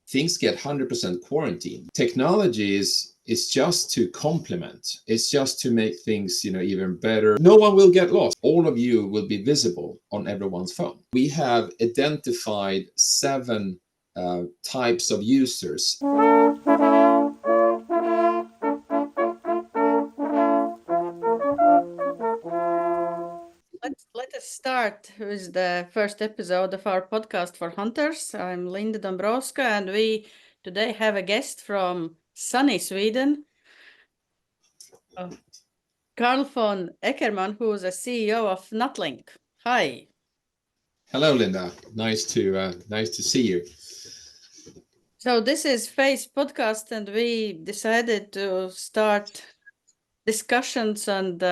things get 100% quarantined. Technology is just to complement. It's just to make things, even better. No one will get lost. All of you will be visible on everyone's phone. We have identified 7 types of users. Let us start with the first episode of our podcast for hunters. I'm Linda Dombrovska, and we today have a guest from sunny Sweden, Carl von Eckermann, who is a CEO of NutLink. Hi. Hello, Linda. Nice to see you. So this is Face Podcast, and we decided to start discussions and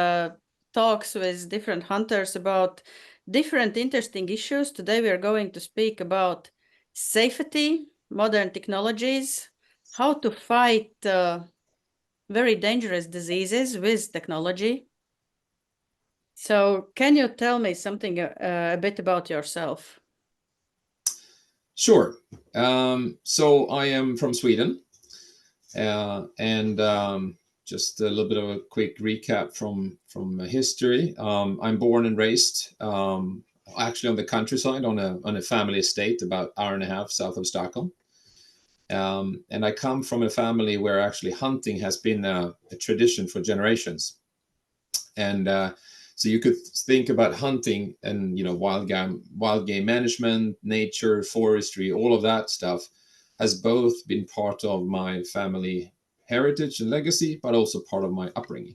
talks with different hunters about different interesting issues. Today we are going to speak about safety, modern technologies, how to fight very dangerous diseases with technology. So can you tell me something a bit about yourself? Sure. So I am from Sweden, and just a little bit of a quick recap from history. I'm born and raised actually on the countryside on a family estate about an hour and a half south of Stockholm. And I come from a family where actually hunting has been a tradition for generations. And so you could think about hunting and wild game management, nature, forestry, all of that stuff has both been part of my family heritage and legacy, but also part of my upbringing.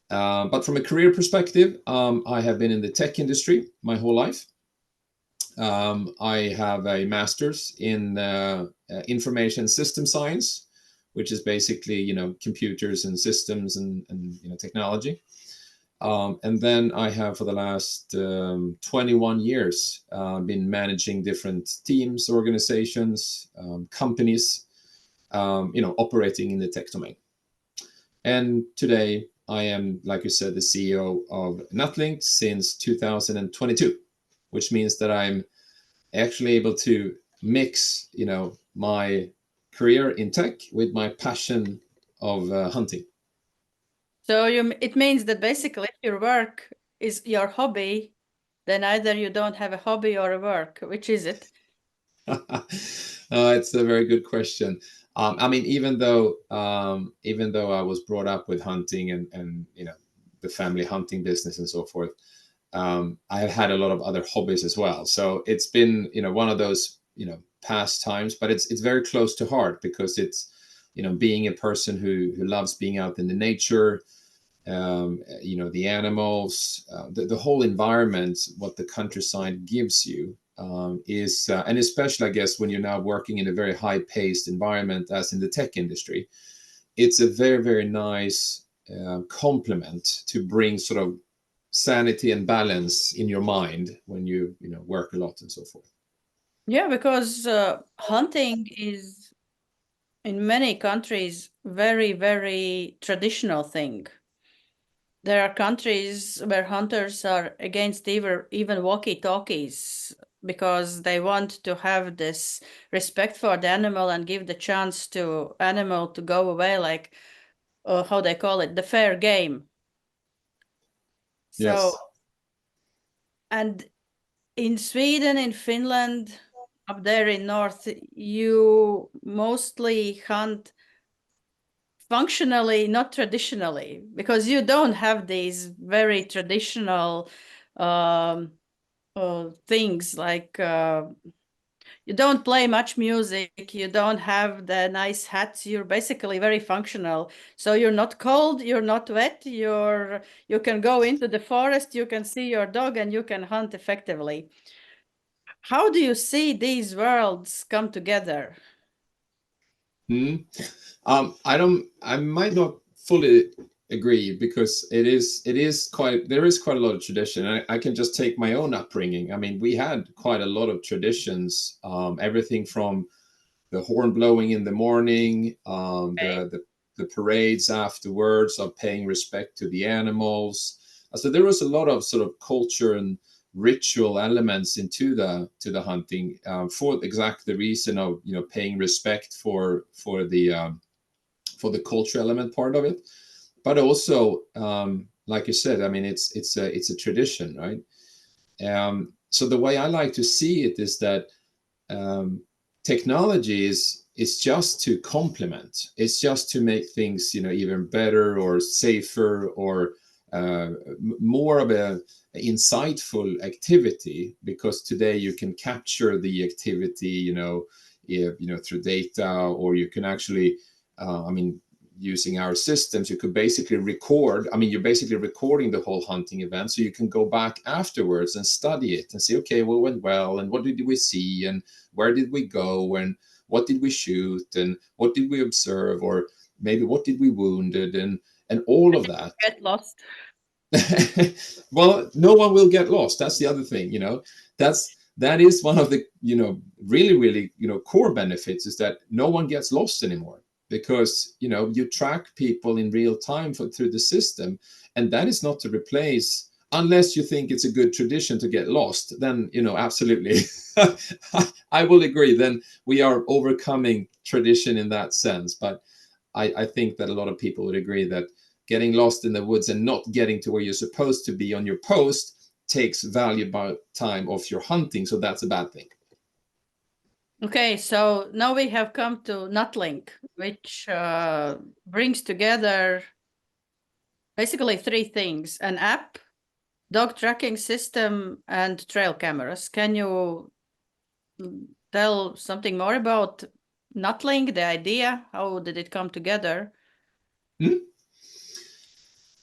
But from a career perspective, I have been in the tech industry my whole life. I have a master's in information system science, which is basically computers and systems and technology. And then I have for the last 21 years been managing different teams, organizations, companies, operating in the tech domain. And today I am, like you said, the CEO of NutLink since 2022, which means that I'm actually able to mix, my career in tech with my passion of hunting. So it means that basically if your work is your hobby, then either you don't have a hobby or a work. Which is it? It's a very good question. I mean, even though I was brought up with hunting and the family hunting business and so forth, I have had a lot of other hobbies as well. So it's been one of those pastimes, but it's very close to heart because it's being a person who loves being out in the nature, the animals, the whole environment, what the countryside gives you. Is and especially I guess when you're now working in a very high-paced environment as in the tech industry, it's a very, very nice complement to bring sort of sanity and balance in your mind when you work a lot and so forth. Yeah, because hunting is in many countries very, very traditional thing. There are countries where hunters are against even walkie-talkies because they want to have this respect for the animal and give the chance to animal to go away, like how they call it, the fair game. So, Yes. and in Sweden, in Finland, up there in north, you mostly hunt functionally, not traditionally, because you don't have these very traditional things like you don't play much music, you don't have the nice hats, you're basically very functional. So you're not cold, you're not wet, you can go into the forest, you can see your dog, and you can hunt effectively. How do you see these worlds come together? I might not fully agree because there is quite a lot of tradition. I can just take my own upbringing. I mean, we had quite a lot of traditions, everything from the horn blowing in the morning, the parades afterwards of paying respect to the animals. So there was a lot of sort of culture and ritual elements into the hunting, for exactly the reason of paying respect for the culture element part of it, but also like you said, I mean it's a tradition, right? So the way I like to see it is that technology is just to complement. It's just to make things even better or safer or more of a insightful activity, because today you can capture the activity through data, or you can actually using our systems, you could basically record. I mean, you're basically recording the whole hunting event, so you can go back afterwards and study it and say, okay, what went well, and what did we see, and where did we go, and what did we shoot, and what did we observe, or maybe what did we wounded, and all of that. Get lost. Well, no one will get lost. That's the other thing, that is one of the really core benefits, is that no one gets lost anymore, because you track people in real time through the system, and that is not to replace, unless you think it's a good tradition to get lost, then absolutely. I will agree, then we are overcoming tradition in that sense. But I think that a lot of people would agree that getting lost in the woods and not getting to where you're supposed to be on your post takes valuable time off your hunting, so that's a bad thing. Okay, so now we have come to NutLink, which brings together basically three things: an app, dog tracking system, and trail cameras. Can you tell something more about NutLink, the idea? How did it come together?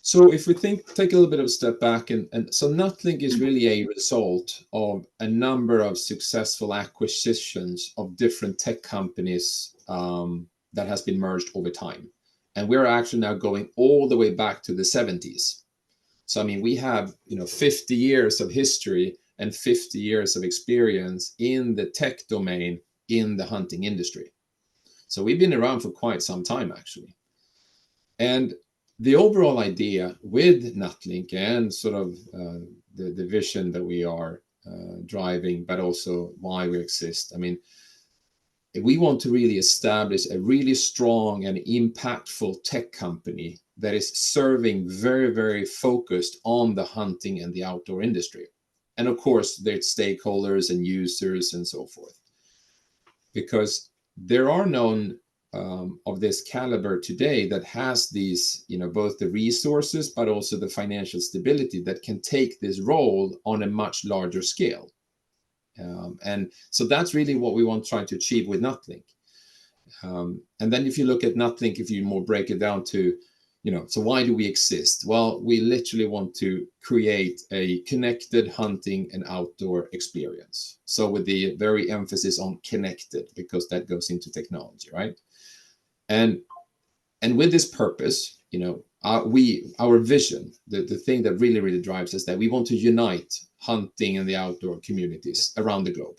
So if we take a little bit of a step back, and so NutLink is really a result of a number of successful acquisitions of different tech companies that has been merged over time. And we're actually now going all the way back to the 70s. So, I mean, we have 50 years of history and 50 years of experience in the tech domain in the hunting industry. So we've been around for quite some time, actually. And the overall idea with NutLink, and sort of the vision that we are driving, but also why we exist. I mean, we want to really establish a really strong and impactful tech company that is serving very, very focused on the hunting and the outdoor industry. And of course, their stakeholders and users and so forth. Because there are none of this caliber today that has these, both the resources, but also the financial stability that can take this role on a much larger scale. And so that's really what we want to try to achieve with NutLink. And then if you look at NutLink, if you more break it down to, so why do we exist? Well, we literally want to create a connected hunting and outdoor experience. So with the very emphasis on connected, because that goes into technology, right? And with this purpose, our vision, the thing that really drives us, that we want to unite hunting and the outdoor communities around the globe.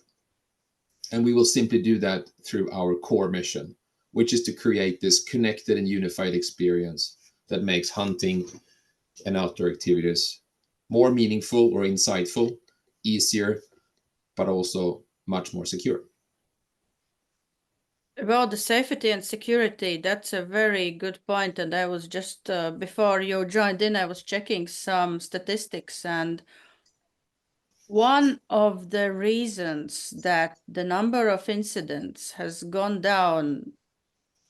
And we will simply do that through our core mission, which is to create this connected and unified experience that makes hunting and outdoor activities more meaningful or insightful, easier, but also much more secure. About the safety and security, that's a very good point. And I was just, before you joined in, I was checking some statistics. And one of the reasons that the number of incidents has gone down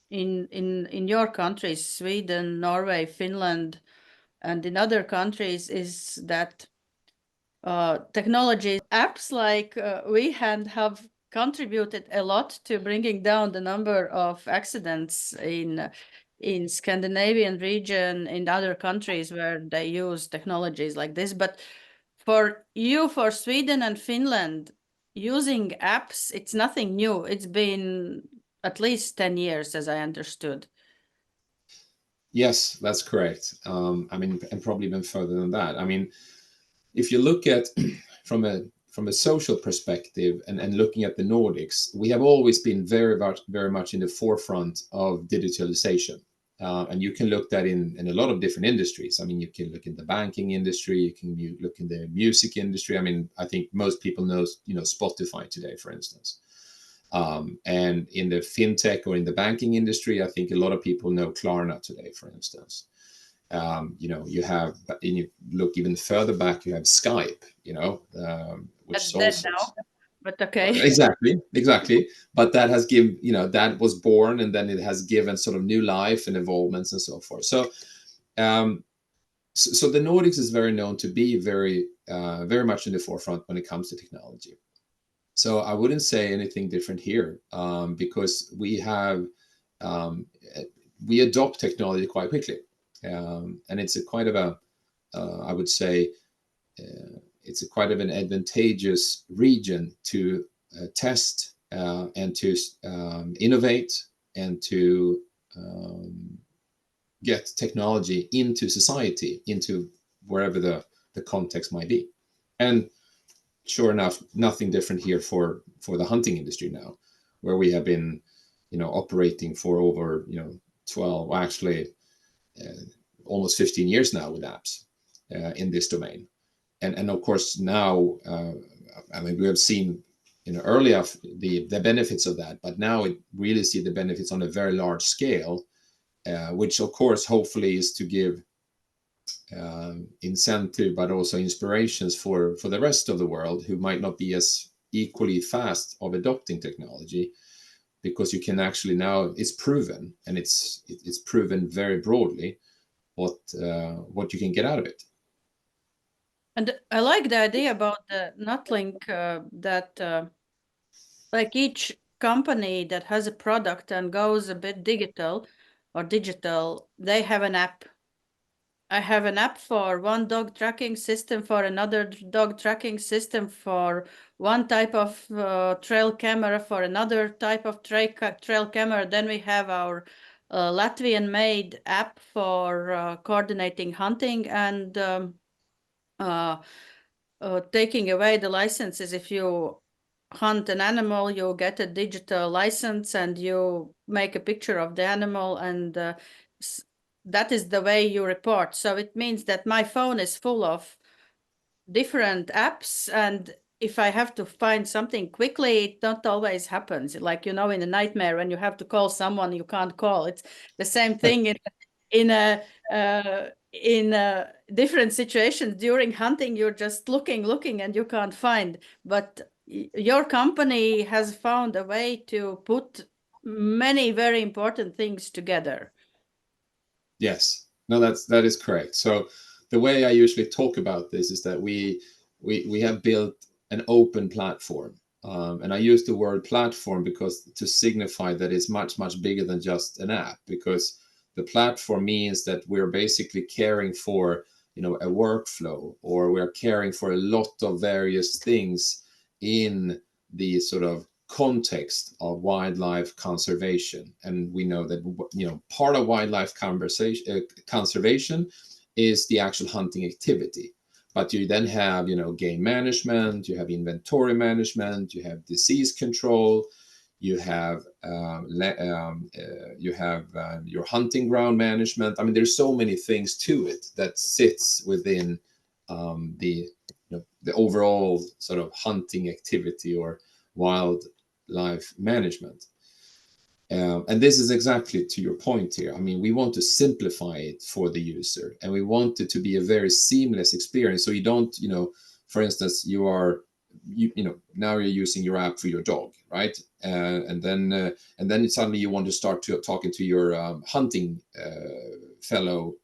in your countries, Sweden, Norway, Finland, and in other countries, is that technology apps like WeHand have contributed a lot to bringing down the number of accidents in Scandinavian region, in other countries where they use technologies like this. But for Sweden and Finland, using apps, it's nothing new. It's been at least 10 years, as I understood. Yes, that's correct. And probably even further than that. I mean, if you look at from a social perspective, and looking at the Nordics, we have always been very much in the forefront of digitalization. And you can look that in a lot of different industries. I mean, you can look in the banking industry, you can look in the music industry. I mean, I think most people know, Spotify today, for instance. And in the fintech or in the banking industry, I think a lot of people know Klarna today, for instance. You have, and you look even further back, you have Skype, which That's is dead also now, but okay. exactly. But that has given, that was born, and then it has given sort of new life and evolvements and so forth. So the Nordics is very known to be very much in the forefront when it comes to technology. So I wouldn't say anything different here, because we adopt technology quite quickly, and it's I would say, it's a quite of an advantageous region to test, and to innovate, and to get technology into society, into wherever the context might be. And sure enough, nothing different here for the hunting industry now, where we have been, operating for over, 12, actually, almost 15 years now with apps in this domain. And of course now, I mean, we have seen, earlier the benefits of that, but now we really see the benefits on a very large scale, which of course hopefully is to give incentive, but also inspirations for the rest of the world who might not be as equally fast of adopting technology, because you can actually, now it's proven, and it's proven very broadly what you can get out of it. And I like the idea about the NutLink, that like each company that has a product and goes a bit digital, they have an app. I have an app for one dog tracking system, for another dog tracking system, for one type of trail camera, for another type of trail camera. Then we have our Latvian-made app for coordinating hunting and taking away the licenses. If you hunt an animal, you get a digital license and you make a picture of the animal, and that is the way you report. So it means that my phone is full of different apps, and if I have to find something quickly, it not always happens. Like, in a nightmare, when you have to call someone you can't call. It's the same thing in different situations. During hunting, you're just looking and you can't find. But your company has found a way to put many very important things together. Yes, no, that is correct. So the way I usually talk about this is that we have built an open platform, and I use the word platform because to signify that it's much bigger than just an app, because the platform means that we're basically caring for, a workflow, or we're caring for a lot of various things in the sort of context of wildlife conservation. And we know that, part of wildlife conservation is the actual hunting activity. But you then have, game management, you have inventory management, you have disease control, you have your hunting ground management. I mean, there's so many things to it that sits within the overall sort of hunting activity or wildlife management. And this is exactly to your point here. I mean, we want to simplify it for the user, and we want it to be a very seamless experience. So you don't, for instance, now you're using your app for your dog, right? And then suddenly you want to start talking to your hunting fellow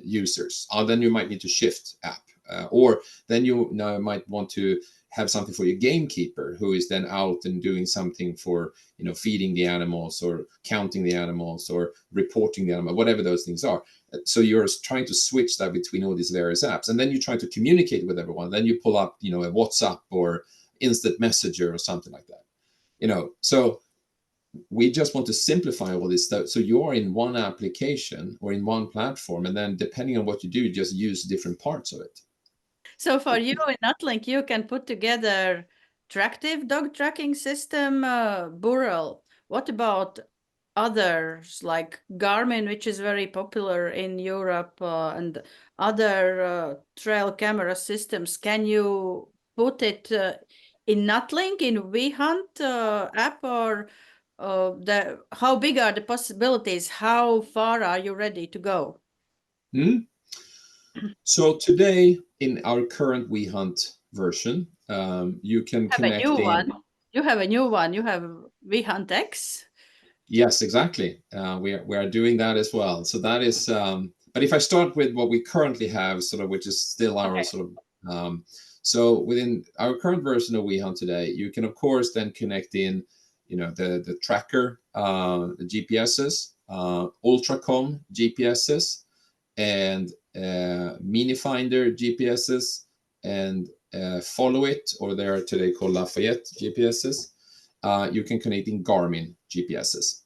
users. Then you might need to shift app, or then you now might want to have something for your gamekeeper, who is then out and doing something for, feeding the animals or counting the animals or reporting the animal, whatever those things are. So you're trying to switch that between all these various apps, and then you try to communicate with everyone. Then you pull up, a WhatsApp or instant messenger or something like that. So we just want to simplify all this stuff, so you're in one application or in one platform, and then depending on what you do, you just use different parts of it. So for you in NutLink, you can put together tractive dog tracking system, Burrell. What about others like Garmin, which is very popular in Europe, and other trail camera systems, can you put it in NutLink, in WeHunt app, or how big are the possibilities? How far are you ready to go? So today, in our current WeHunt version, you can connect in. You have a new one. You have WeHunt X. Yes, exactly. We are doing that as well. So that is. But if I start with what we currently have, sort of, which is still our sort of. So within our current version of WeHunt today, you can of course then connect in, the tracker, the GPSs, Ultracom GPSs, and Mini Finder GPSs, and Follow It, or they are today called Lafayette GPSs. You can connect in Garmin GPSs.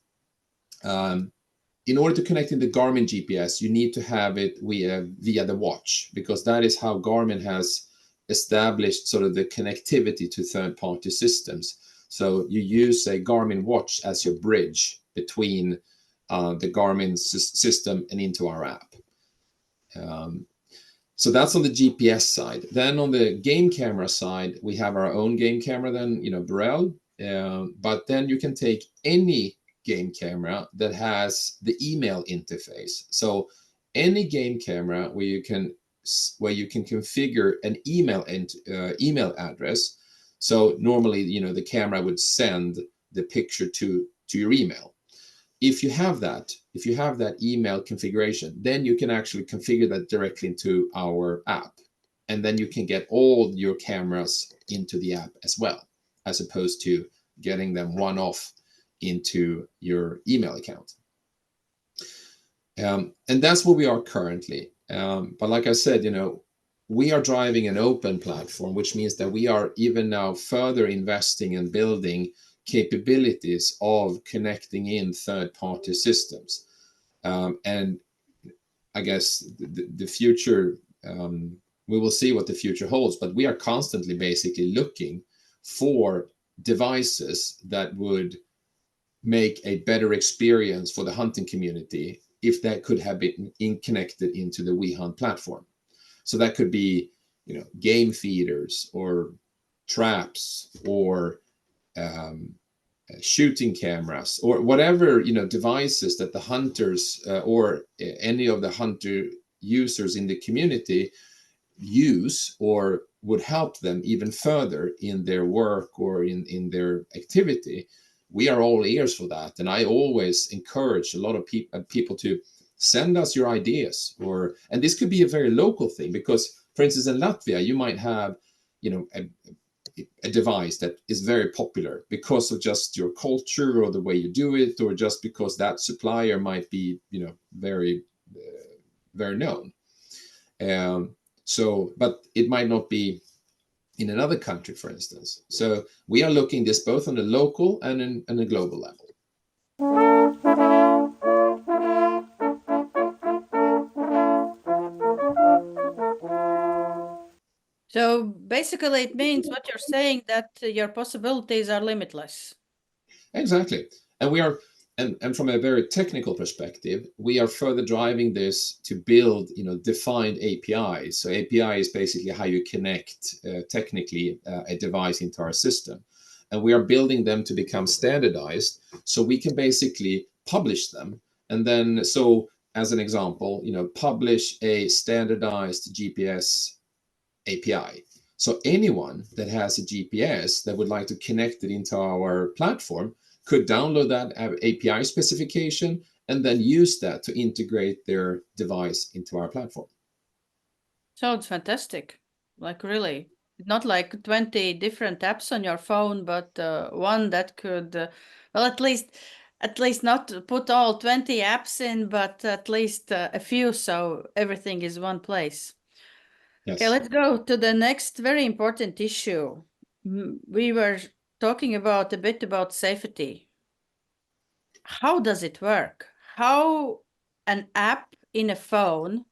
In order to connect in the Garmin GPS, you need to have it via the watch, because that is how Garmin has established sort of the connectivity to third-party systems. So you use a Garmin watch as your bridge between the Garmin system and into our app. So that's on the GPS side. Then on the game camera side, we have our own game camera, then, Burrell. But then you can take any game camera that has the email interface. So any game camera where you can configure an email address. So normally, the camera would send the picture to your email. If you have that email configuration, then you can actually configure that directly into our app, and then you can get all your cameras into the app as well, as opposed to getting them one-off into your email account. And that's where we are currently. But like I said, we are driving an open platform, which means that we are even now further investing and building capabilities of connecting in third-party systems. And I guess the future, we will see what the future holds, but we are constantly basically looking for devices that would make a better experience for the hunting community if that could have been connected into the WeHunt platform. So that could be, game feeders or traps or shooting cameras or whatever, devices that the hunters or any of the hunter users in the community use, or would help them even further in their work or in their activity. We are all ears for that, and I always encourage a lot of people to send us your ideas. And this could be a very local thing, because for instance in Latvia you might have a device that is very popular because of just your culture or the way you do it, or just because that supplier might be very very known. But it might not be in another country, for instance. So we are looking this both on a local and a global level. So basically it means what you're saying, that your possibilities are limitless. Exactly. And we are, and from a very technical perspective, we are further driving this to build, defined APIs. So API is basically how you connect technically a device into our system. And we are building them to become standardized, so we can basically publish them. And then, so as an example, publish a standardized GPS API. So anyone that has a GPS that would like to connect it into our platform could download that API specification and then use that to integrate their device into our platform. Sounds fantastic. Like really, not like 20 different apps on your phone, but one that could, well, at least not put all 20 apps in, but at least a few, so everything is one place. Yes. Okay, let's go to the next very important issue. We were talking a bit about safety. How does it work? How an app in a phone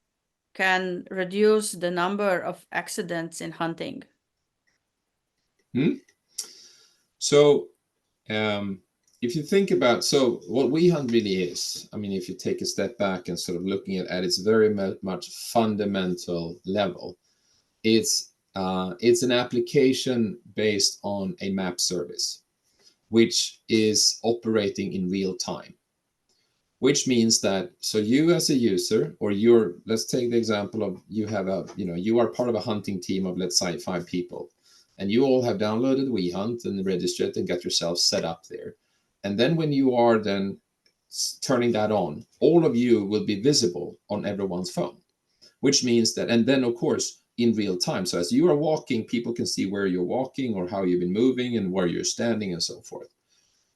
can reduce the number of accidents in hunting? So if you think about, so what We Hunt really is, I mean, if you take a step back and sort of looking at its very much fundamental level, it's an application based on a map service, which is operating in real time. Which means that, so you as a user, or let's take the example of you are part of a hunting team of, let's say, 5 people, and you all have downloaded We Hunt and registered and got yourself set up there. And then when you are then turning that on, all of you will be visible on everyone's phone, which means that, and then of course, in real time. So as you are walking, people can see where you're walking or how you've been moving and where you're standing and so forth.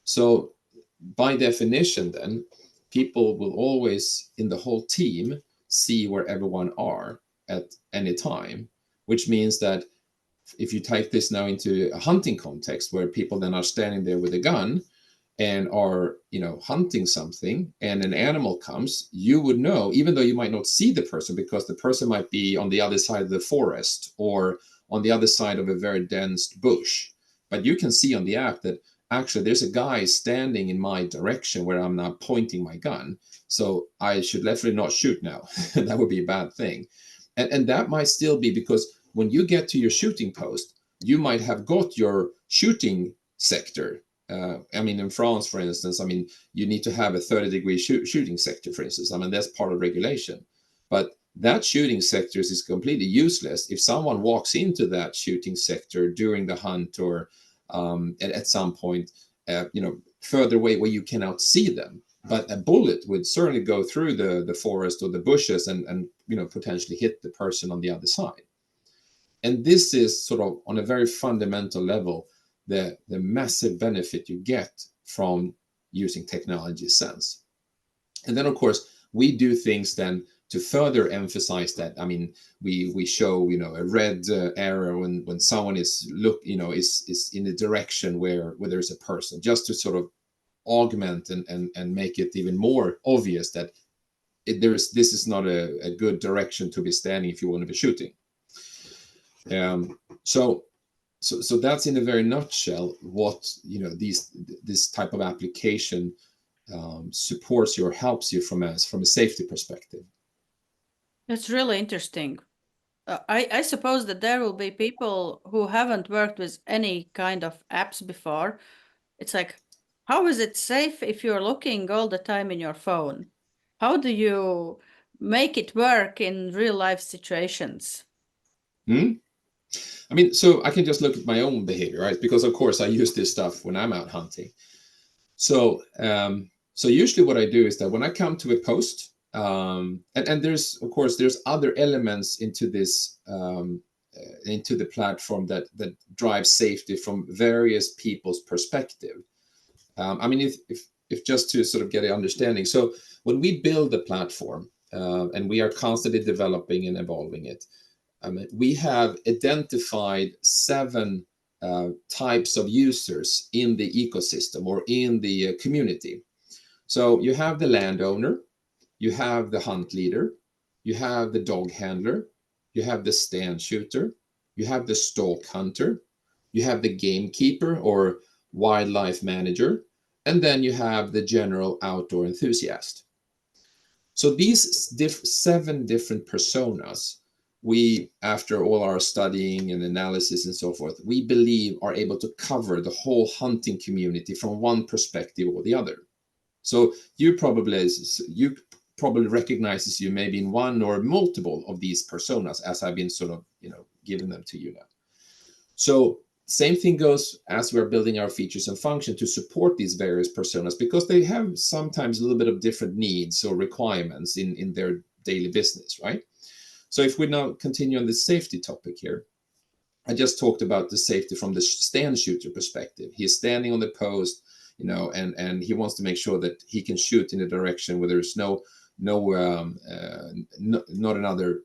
So by definition, then, people will always, in the whole team, see where everyone are at any time, which means that if you take this now into a hunting context where people then are standing there with a gun and are hunting something, and an animal comes, you would know, even though you might not see the person because the person might be on the other side of the forest or on the other side of a very dense bush, but you can see on the app that actually there's a guy standing in my direction where I'm now pointing my gun, so I should definitely not shoot now. That would be a bad thing. And that might still be because when you get to your shooting post, you might have got your shooting sector. I mean, in France, for instance, I mean, you need to have a 30-degree shooting sector, for instance. I mean, that's part of regulation. But that shooting sector is completely useless if someone walks into that shooting sector during the hunt or at some point, further away where you cannot see them. But a bullet would certainly go through the forest or the bushes and potentially hit the person on the other side. And this is sort of on a very fundamental level the massive benefit you get from using technology sense. And then of course we do things then to further emphasize that. I mean, we show a red arrow when someone is is in the direction where there's a person, just to sort of augment and make it even more obvious that this is not a good direction to be standing if you want to be shooting. So that's in a very nutshell what this type of application supports you or helps you from a safety perspective. That's really interesting. I suppose that there will be people who haven't worked with any kind of apps before. It's like, how is it safe if you're looking all the time in your phone? How do you make it work in real life situations? I mean, so I can just look at my own behavior, right? Because of course I use this stuff when I'm out hunting. So usually what I do is that when I come to a post, and there's of course there's other elements into this into the platform that drive safety from various people's perspective. I mean, if just to sort of get an understanding. So when we build the platform and we are constantly developing and evolving it, we have identified 7 types of users in the ecosystem or in the community. So you have the landowner, you have the hunt leader, you have the dog handler, you have the stand shooter, you have the stalk hunter, you have the gamekeeper or wildlife manager, and then you have the general outdoor enthusiast. So these 7 different personas, we, after all our studying and analysis and so forth, we believe are able to cover the whole hunting community from one perspective or the other. So you probably recognizes you maybe in one or multiple of these personas, as I've been sort of giving them to you now. So same thing goes as we're building our features and function to support these various personas, because they have sometimes a little bit of different needs or requirements in their daily business, right? So if we now continue on the safety topic here, I just talked about the safety from the stand shooter perspective. He's standing on the post, and he wants to make sure that he can shoot in a direction where there's not another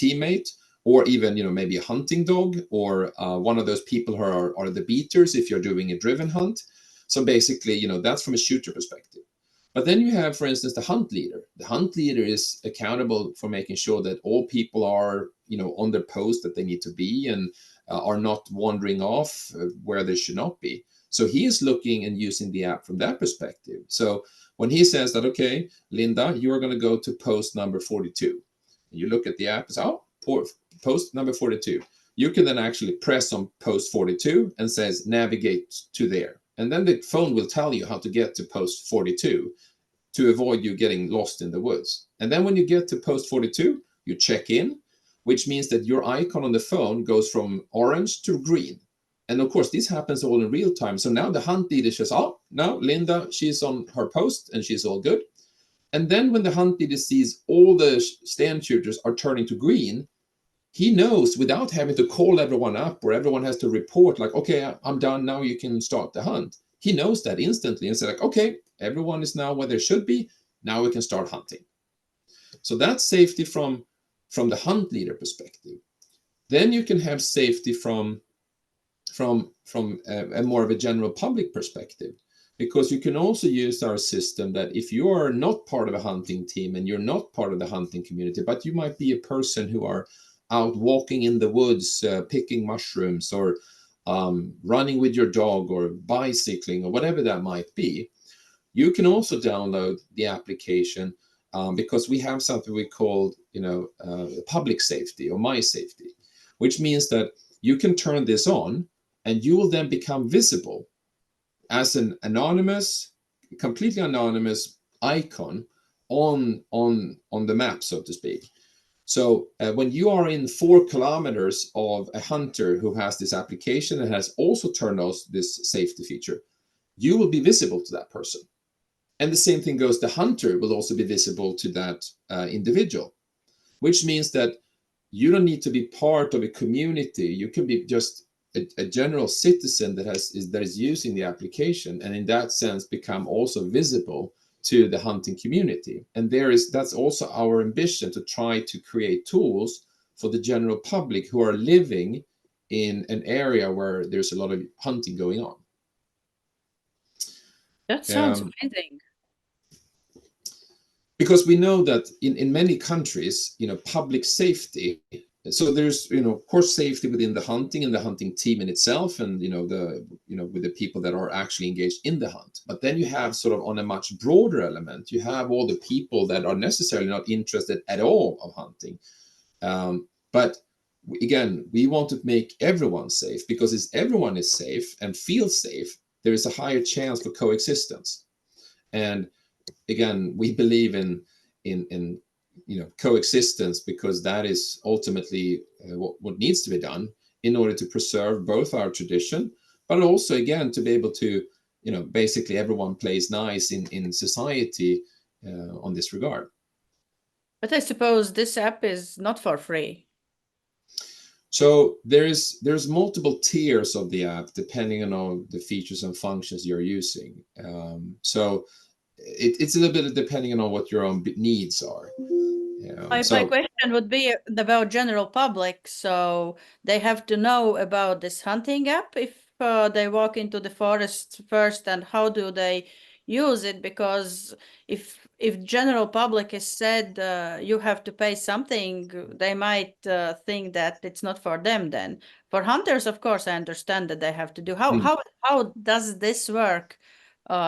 teammate, or even maybe a hunting dog, or one of those people who are the beaters if you're doing a driven hunt. So basically, that's from a shooter perspective. But then you have, for instance, the hunt leader. The hunt leader is accountable for making sure that all people are, on their post that they need to be, and are not wandering off where they should not be. So he is looking and using the app from that perspective. So when he says that, okay, Linda, you are going to go to post number 42. You look at the app and say, oh, post number 42. You can then actually press on post 42 and says navigate to there. And then the phone will tell you how to get to post 42 to avoid you getting lost in the woods. And then when you get to post 42, you check in, which means that your icon on the phone goes from orange to green. And of course, this happens all in real time. So now the hunt leader says, oh, now Linda, she's on her post and she's all good. And then when the hunt leader sees all the stand shooters are turning to green, he knows without having to call everyone up or everyone has to report like, okay, I'm done, now you can start the hunt. He knows that instantly and says like, okay, everyone is now where they should be, now we can start hunting. So that's safety from the hunt leader perspective. Then you can have safety from a more of a general public perspective, because you can also use our system that if you are not part of a hunting team and you're not part of the hunting community, but you might be a person who are out walking in the woods, picking mushrooms, or running with your dog, or bicycling, or whatever that might be, you can also download the application because we have something we call, public safety or my safety, which means that you can turn this on and you will then become visible as an anonymous, completely anonymous icon on the map, so to speak. So when you are in 4 kilometers of a hunter who has this application and has also turned on this safety feature, you will be visible to that person. And the same thing goes, the hunter will also be visible to that individual, which means that you don't need to be part of a community. You can be just a general citizen that is using the application, and in that sense become also visible to the hunting community. And that's also our ambition, to try to create tools for the general public who are living in an area where there's a lot of hunting going on. That sounds amazing. Because we know that in many countries, public safety, so there's, of course, safety within the hunting and the hunting team in itself, and with the people that are actually engaged in the hunt. But then you have sort of on a much broader element, you have all the people that are necessarily not interested at all of hunting. But again, we want to make everyone safe, because if everyone is safe and feels safe, there is a higher chance for coexistence. And again, we believe in coexistence, because that is ultimately what needs to be done in order to preserve both our tradition, but also, again, to be able to, basically everyone plays nice in society on this regard. But I suppose this app is not for free. So there's multiple tiers of the app depending on all the features and functions you're using. So it's a little bit depending on what your own needs are. My question would be about general public. So they have to know about this hunting app if they walk into the forest first, and how do they use it? Because if general public is said you have to pay something, they might think that it's not for them. Then for hunters, of course, I understand that they have to do. How does this work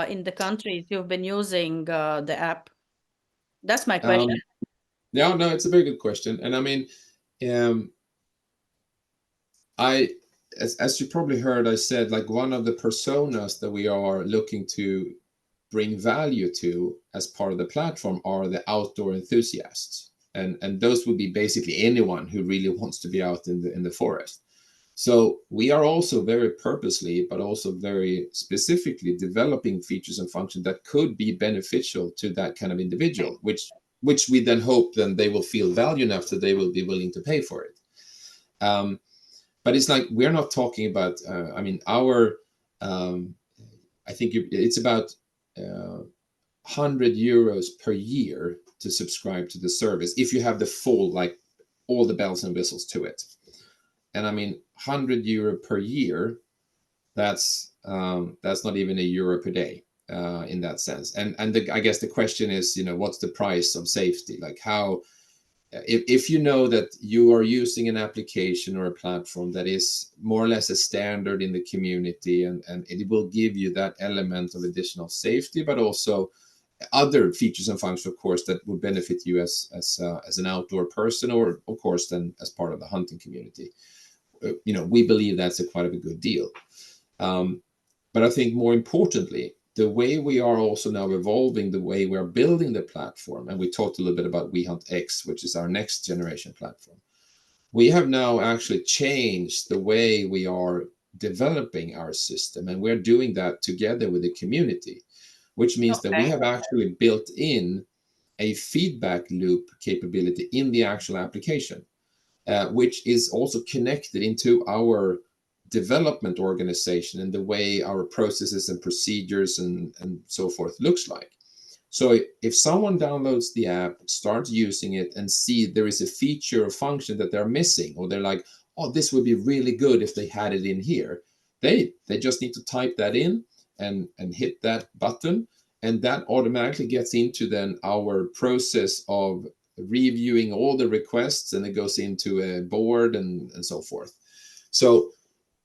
in the countries you've been using the app? That's my question. No, it's a very good question. And I mean, as you probably heard, I said, like, one of the personas that we are looking to bring value to as part of the platform are the outdoor enthusiasts. And those would be basically anyone who really wants to be out in the forest. So we are also very purposely, but also very specifically developing features and functions that could be beneficial to that kind of individual, which we then hope then they will feel value enough that they will be willing to pay for it. But it's like, we're not talking about, I think it's about 100 euros per year to subscribe to the service, if you have the full, like, all the bells and whistles to it. And I mean, 100 euro per year, that's not even a euro per day in that sense. And I guess the question is, what's the price of safety? Like, how if you know that you are using an application or a platform that is more or less a standard in the community, and it will give you that element of additional safety, but also other features and functions, of course, that would benefit you as an outdoor person, or of course then as part of the hunting community. We believe that's quite a good deal. But I think more importantly, the way we are also now evolving, the way we are building the platform, and we talked a little bit about We Hunt X, which is our next generation platform. We have now actually changed the way we are developing our system, and we're doing that together with the community, which means that we have actually built in a feedback loop capability in the actual application, which is also connected into our development organization and the way our processes and procedures and so forth looks like. So if someone downloads the app, starts using it, and see there is a feature or function that they're missing, or they're like, oh, this would be really good if they had it in here, they just need to type that in and hit that button, and that automatically gets into then our process of reviewing all the requests, and it goes into a board and so forth. So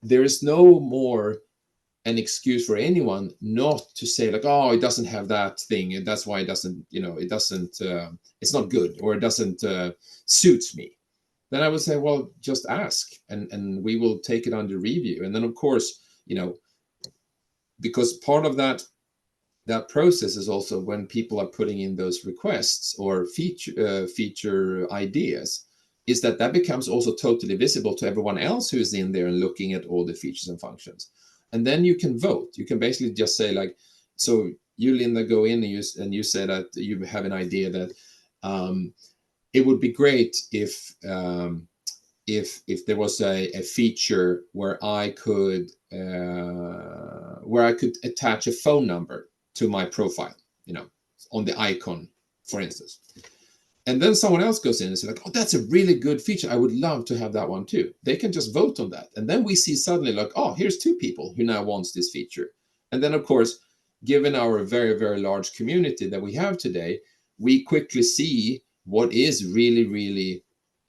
there is no more an excuse for anyone not to say like, oh, it doesn't have that thing, and that's why it doesn't, it's not good, or it doesn't suits me. Then I would say, well, just ask, and we will take it under review. And then of course, because part of that process is also when people are putting in those requests or feature ideas, is that becomes also totally visible to everyone else who's in there and looking at all the features and functions. And then you can vote. You can basically just say like, so you, Linda, go in and you say that you have an idea that it would be great if there was a feature where I could attach a phone number to my profile, on the icon, for instance. And then someone else goes in and says like, oh, that's a really good feature. I would love to have that one too. They can just vote on that. And then we see suddenly like, oh, here's 2 people who now wants this feature. And then of course, given our very, very large community that we have today, we quickly see what is really, really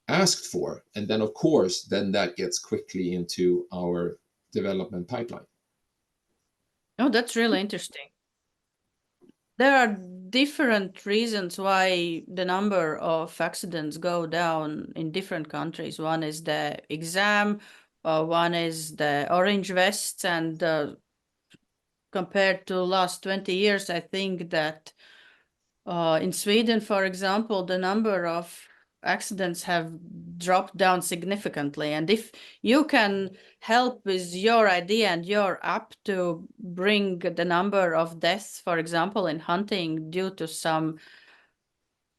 asked for. And then of course, then that gets quickly into our development pipeline. Oh, that's really interesting. There are different reasons why the number of accidents go down in different countries. One is the exam, one is the orange vests, and compared to last 20 years, I think that in Sweden, for example, the number of accidents have dropped down significantly. And if you can help with your idea and your app to bring the number of deaths, for example, in hunting due to some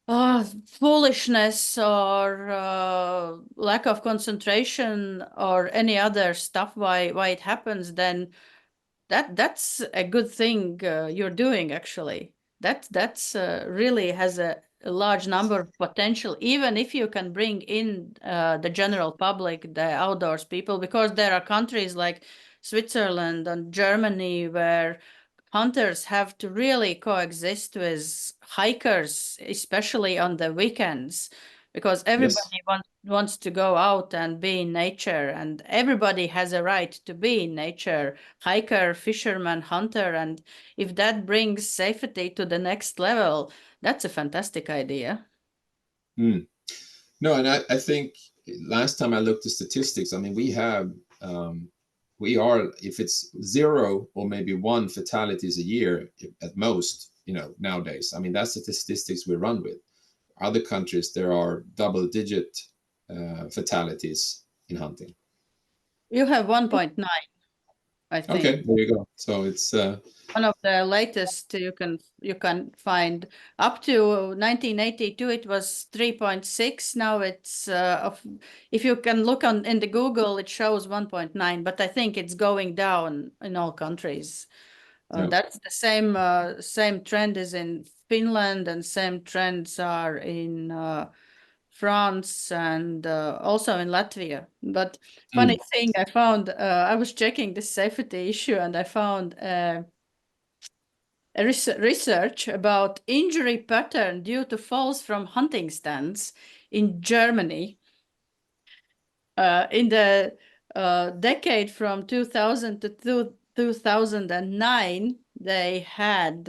foolishness or lack of concentration or any other stuff why it happens, then that's a good thing you're doing, actually. That's really has a large number of potential, even if you can bring in the general public, the outdoors people, because there are countries like Switzerland and Germany where hunters have to really coexist with hikers, especially on the weekends, because everybody wants to go out and be in nature, and everybody has a right to be in nature, hiker, fisherman, hunter. And if that brings safety to the next level, that's a fantastic idea. Mm. No, and I think last time I looked at statistics, I mean, we are, if it's 0 or maybe 1 fatalities a year at most, nowadays. I mean, that's the statistics we run with. Other countries, there are double-digit fatalities in hunting. You have 1.9, I think. Okay, there you go. So it's one of the latest you can find. Up to 1982 it was 3.6. Now it's if you can look in the Google, it shows 1.9, but I think it's going down in all countries. That's the same trend is in Finland, and same trends are in France and also in Latvia. But funny thing, I found I was checking the safety issue, and I found research about injury pattern due to falls from hunting stands in Germany. In the decade from 2000 to 2009, they had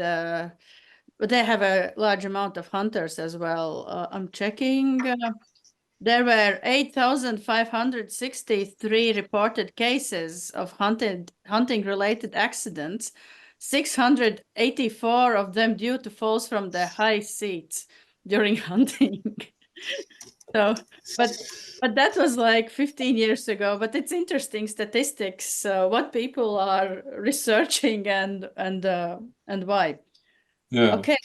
but they have a large amount of hunters as well. I'm checking. There were 8,563 reported cases of hunting-related accidents, 684 of them due to falls from the high seats during hunting. So, but that was like 15 years ago. But it's interesting statistics, what people are researching and why. Yeah. Okay.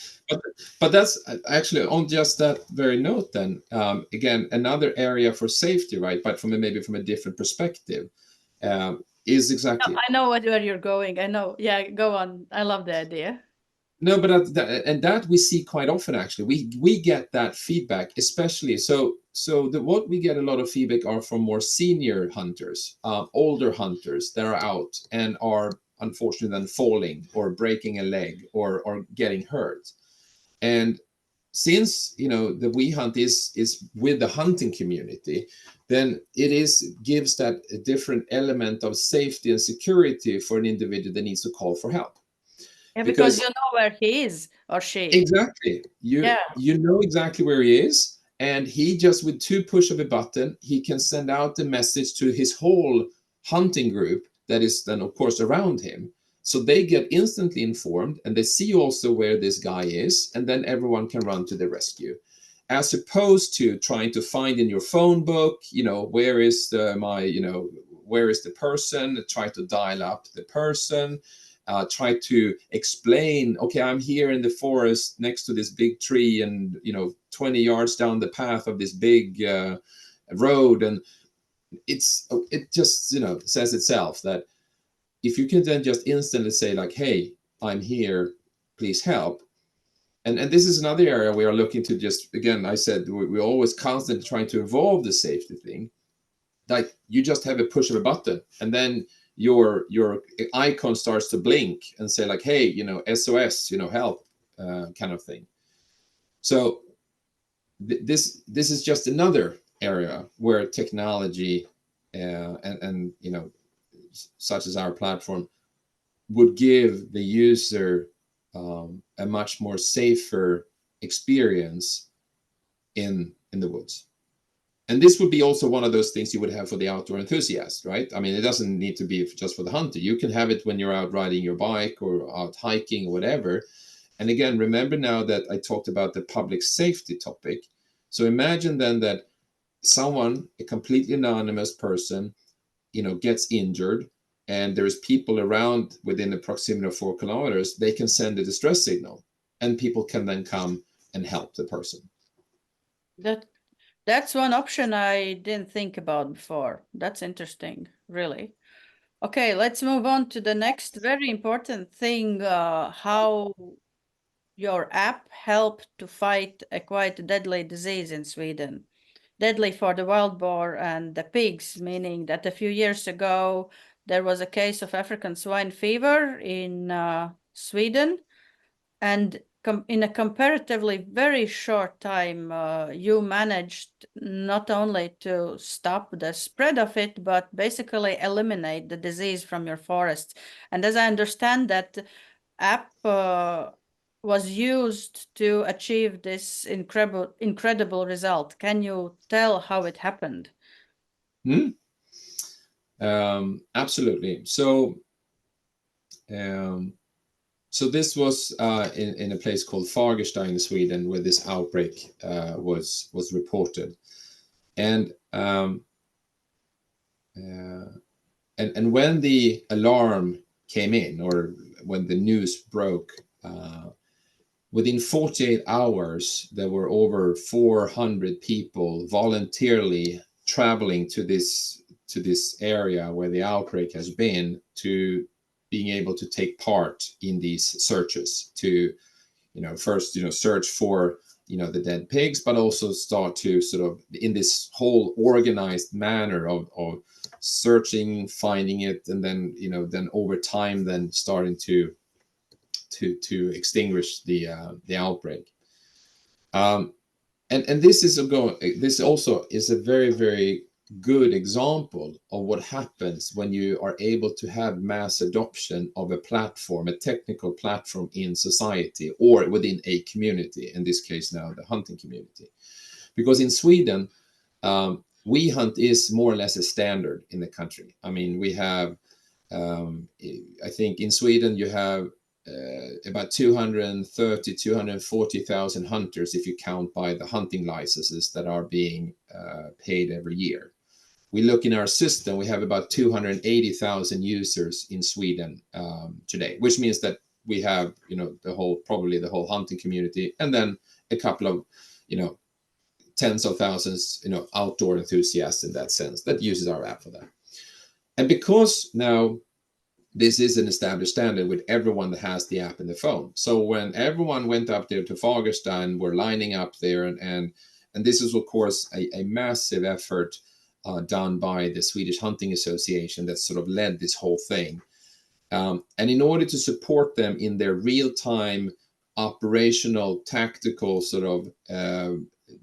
But that's actually on just that very note. Then again, another area for safety, right? But maybe from a different perspective, is exactly. I know where you're going. I know. Yeah, go on. I love the idea. No, but that we see quite often. Actually, we get that feedback, especially what we get a lot of feedback are from more senior hunters, older hunters that are out and are unfortunately then falling or breaking a leg or getting hurt. And since the we hunt is with the hunting community, then gives that a different element of safety and security for an individual that needs to call for help. Yeah, because Because you know where he is or she. exactly, Yeah. you know exactly where he is, and he just with two push of a button, he can send out the message to his whole hunting group that is then of course around him. So they get instantly informed and they see also where this guy is, and then everyone can run to the rescue. As opposed to trying to find in your phone book, where is where is the person, try to dial up the person, try to explain, okay, I'm here in the forest next to this big tree and 20 yards down the path of this big road. And it just says itself that if you can then just instantly say like, hey, I'm here, please help. And this is another area we are looking to, just again, I said we're always constantly trying to evolve the safety thing. Like you just have a push of a button and then your icon starts to blink and say like, hey, SOS, help, kind of thing. So this is just another area where technology and such as our platform would give the user a much more safer experience in the woods. And this would be also one of those things you would have for the outdoor enthusiast, right? I mean, it doesn't need to be just for the hunter. You can have it when you're out riding your bike or out hiking or whatever. And again, remember now that I talked about the public safety topic. So imagine then that someone, a completely anonymous person, gets injured and there's people around within the proximity of 4 kilometers, they can send a distress signal and people can then come and help the person. That's one option I didn't think about before. That's interesting, really. Okay, let's move on to the next very important thing, how your app helped to fight a quite deadly disease in Sweden. Deadly for the wild boar and the pigs, meaning that a few years ago there was a case of African swine fever in Sweden, and in a comparatively very short time, you managed not only to stop the spread of it, but basically eliminate the disease from your forests. And as I understand, that app was used to achieve this incredible result. Can you tell how it happened? Absolutely. Um, so this was in a place called Fagersta in Sweden, where this outbreak was reported, and when the alarm came in, or when the news broke, within 48 hours there were over 400 people voluntarily traveling to this area where the outbreak has been, to being able to take part in these searches, to first search for the dead pigs, but also start to sort of in this whole organized manner of searching, finding it, and then then over time then starting to to extinguish the outbreak. And this also is a very, very good example of what happens when you are able to have mass adoption of a platform, a technical platform in society or within a community, in this case now the hunting community. Because in Sweden, we hunt is more or less a standard in the country. I mean, we have, I think in Sweden you have about 230, 240,000 hunters if you count by the hunting licenses that are being paid every year. We look in our system, we have about 280,000 users in Sweden today, which means that we have, probably the whole hunting community, and then a couple of, tens of thousands, outdoor enthusiasts in that sense that uses our app for that. And because now this is an established standard with everyone that has the app in the phone. So when everyone went up there to Fagersta and were lining up there, and this is of course a massive effort done by the Swedish Hunting Association that sort of led this whole thing. And in order to support them in their real-time operational tactical sort of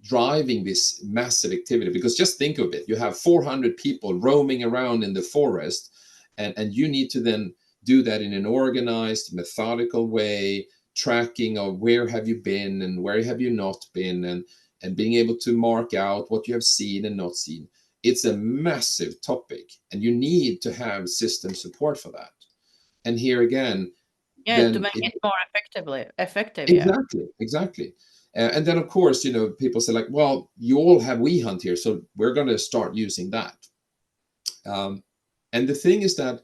driving this massive activity, because just think of it, you have 400 people roaming around in the forest, and you need to then do that in an organized, methodical way, tracking of where have you been and where have you not been, and being able to mark out what you have seen and not seen. It's a massive topic, and you need to have system support for that. And here again, to make it more effective. Exactly. And then of course, people say like, well, you all have WeHunt here, so we're going to start using that. And the thing is that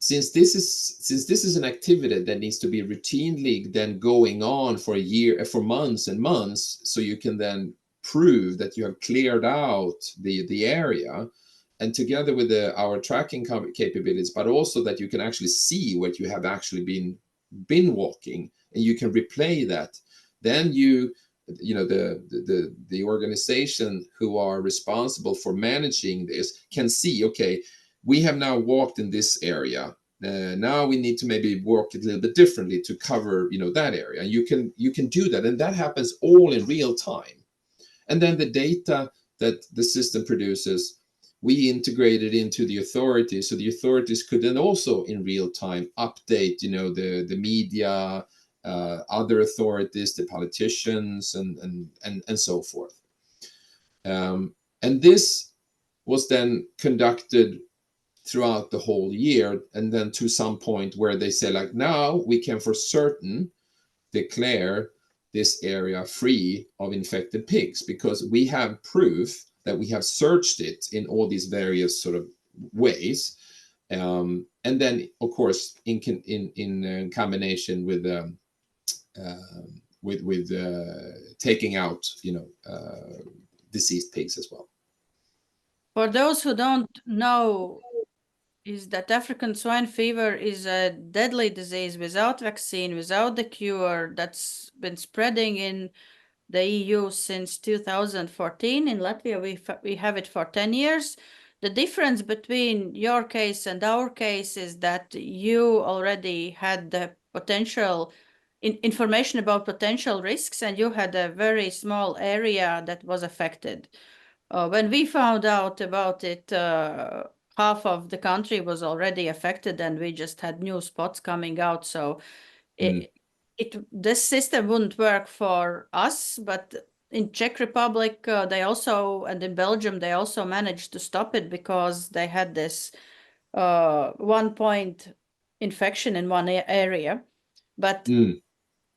since this is an activity that needs to be routinely then going on for a year, for months and months, so you can then prove that you have cleared out the area, and together with our tracking capabilities, but also that you can actually see what you have actually been walking, and you can replay that. Then the organization who are responsible for managing this can see, okay, we have now walked in this area. Now we need to maybe walk a little bit differently to cover, that area. And you can do that, and that happens all in real time. And then the data that the system produces, we integrate it into the authorities, so the authorities could then also in real time update, the media, other authorities, the politicians, and so forth. And this was then conducted throughout the whole year, and then to some point where they say like, now we can for certain declare this area free of infected pigs, because we have proof that we have searched it in all these various sort of ways, and then of course in combination with taking out deceased pigs as well. For those who don't know, is that African swine fever is a deadly disease without vaccine, without the cure, that's been spreading in the EU since 2014. In Latvia, we have it for 10 years. The difference between your case and our case is that you already had the potential information about potential risks, and you had a very small area that was affected. When we found out about it, half of the country was already affected, and we just had new spots coming out. So this system wouldn't work for us, but in Czech Republic, they also, and in Belgium, they also managed to stop it because they had this 1 point infection in one area. But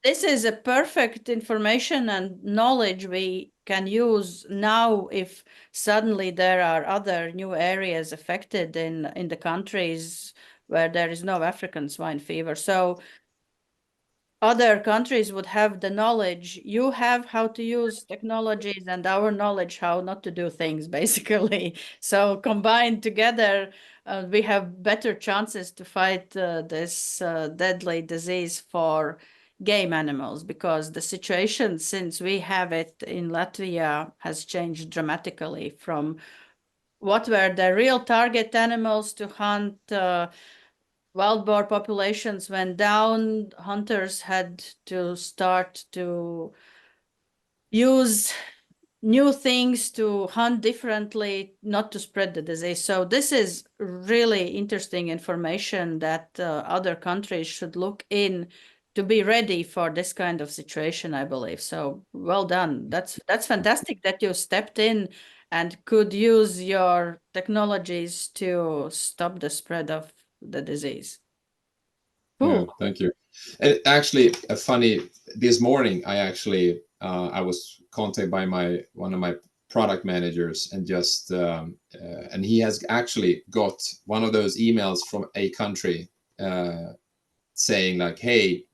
this is a perfect information and knowledge we can use now if suddenly there are other new areas affected in the countries where there is no African swine fever. So other countries would have the knowledge you have how to use technologies, and our knowledge how not to do things, basically. So combined together, we have better chances to fight this deadly disease for game animals, because the situation since we have it in Latvia has changed dramatically from what were the real target animals to hunt wild boar populations went down, hunters had to start to use new things to hunt differently, not to spread the disease. So this is really interesting information that other countries should look in to be ready for this kind of situation, I believe. So well done. That's fantastic that you stepped in and could use your technologies to stop the spread of the disease. Yeah, Cool. thank you. And actually, a funny, this morning I was contacted by one of my product managers, and just and he has actually got one of those emails from a country saying like, hey,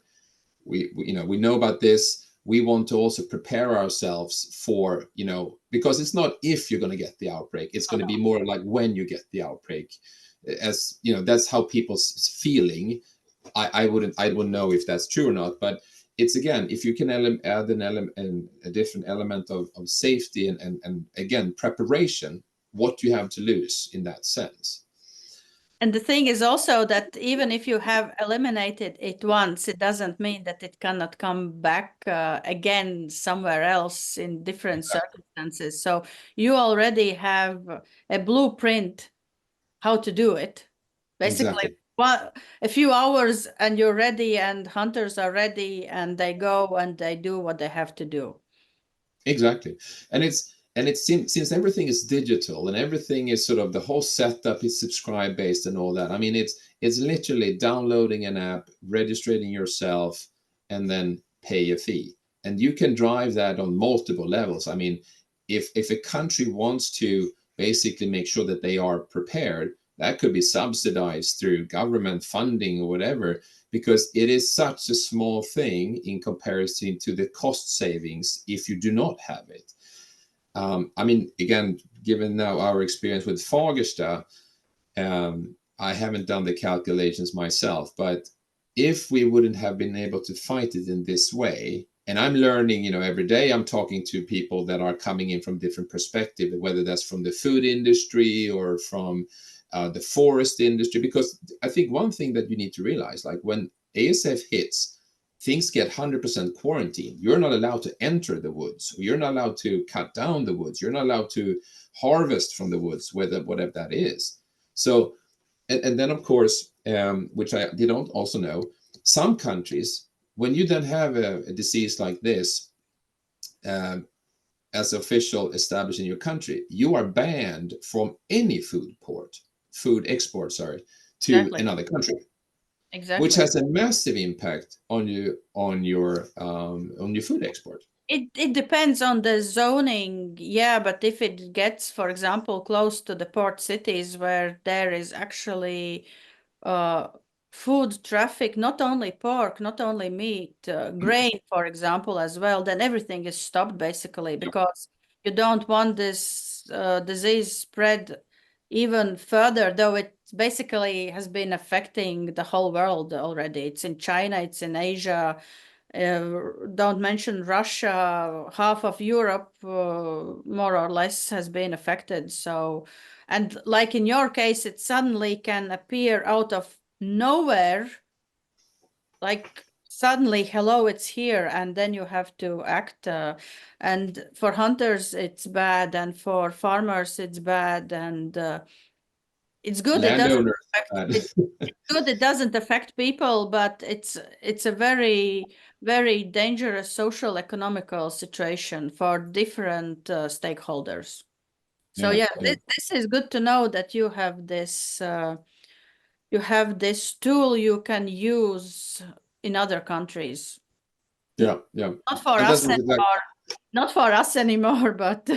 we know about this. We want to also prepare ourselves for, because it's not if you're going to get the outbreak, it's going to be more like when you get the outbreak. As that's how people's feeling. I wouldn't know if that's true or not, but it's, again, if you can add a different element of safety and again preparation, what you have to lose in that sense. And the thing is also that even if you have eliminated it once, it doesn't mean that it cannot come back again somewhere else in different circumstances. So you already have a blueprint how to do it. Basically, Exactly. a few hours and you're ready, and hunters are ready, and they go and they do what they have to do. Exactly. And it's since everything is digital and everything is sort of, the whole setup is subscribe based and all that. I mean, it's literally downloading an app, registering yourself, and then pay a fee. And you can drive that on multiple levels. I mean, if a country wants to basically make sure that they are prepared, that could be subsidized through government funding or whatever, because it is such a small thing in comparison to the cost savings if you do not have it. I mean, again, given now our experience with Fagersta, I haven't done the calculations myself, but if we wouldn't have been able to fight it in this way, and I'm learning, every day I'm talking to people that are coming in from different perspectives, whether that's from the food industry or from the forest industry, because I think one thing that you need to realize, like when ASF hits, things get 100% quarantine. You're not allowed to enter the woods. You're not allowed to cut down the woods. You're not allowed to harvest from the woods, whatever that is. So, and then of course, which I did not also know, some countries, when you then have a disease like this, um, as official established in your country, you are banned from any food export, sorry, to Exactly. another country, which Exactly. has a massive impact on your food export. It depends on the zoning, yeah, but if it gets, for example, close to the port cities where there is actually uh, food traffic, not only pork, not only meat, grain, for example, as well, then everything is stopped basically Yeah. because you don't want this disease spread even further, though it basically has been affecting the whole world already. It's in China, it's in Asia. Don't mention Russia, half of Europe, more or less, has been affected. So, and like in your case, it suddenly can appear out of nowhere, like suddenly, hello, it's here, and then you have to act. And for hunters, it's bad, and for farmers, it's bad, and it's good. It doesn't Landowners. affect it. It's good. It doesn't affect people, but it's a very very dangerous social economical situation for different stakeholders. So Yeah, yeah, yeah, this is good to know that you have this tool you can use in other countries. yeah, yeah. Not for And that us was exactly. anymore. Not for us anymore, but